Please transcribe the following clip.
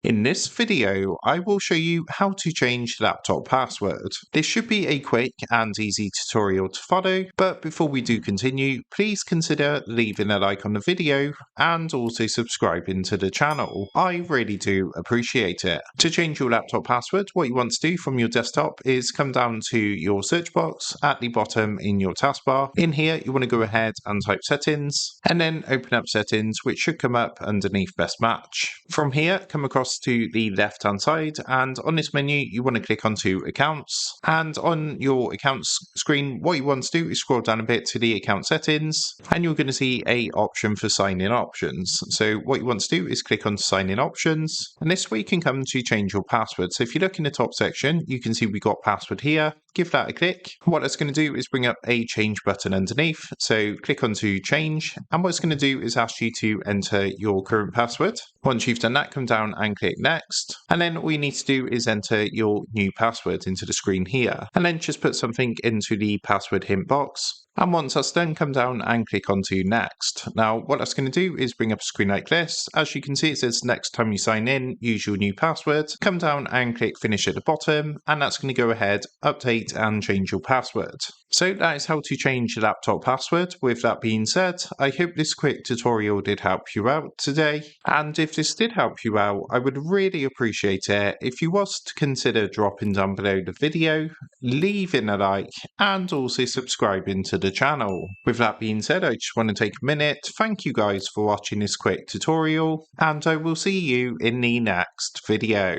In this video, I will show you how to change laptop password. This should be a quick and easy tutorial to follow, but before we do continue, please consider leaving a like on the video and also subscribing to the channel. I really do appreciate it. To change your laptop password, what you want to do from your desktop is come down to your search box at the bottom in your taskbar. In here, you want to go ahead and type settings and then open up settings, which should come up underneath best match. From here, come across to the left hand side, and on this menu you want to click onto accounts, and on your accounts screen what you want to do is scroll down a bit to the account settings and you're going to see a option for sign in options. So what you want to do is click on sign in options, and this way you can come to change your password. So if you look in the top section, you can see we got password here. Give that a click. What that's going to do is bring up a change button underneath, so click onto change, and what it's going to do is ask you to enter your current password. Once you've done that, come down and click next, and then all you need to do is enter your new password into the screen here, and then just put something into the password hint box. And once that's done, come down and click onto next. Now, what that's going to do is bring up a screen like this. As you can see, it says next time you sign in, use your new password. Come down and click finish at the bottom, and that's going to go ahead, update and change your password. So that is how to change your laptop password. With that being said, I hope this quick tutorial did help you out today. And if this did help you out, I would really appreciate it if you was to consider dropping down below the video, leaving a like, and also subscribing to the channel. With that being said, I just want to take a minute to thank you guys for watching this quick tutorial, and I will see you in the next video.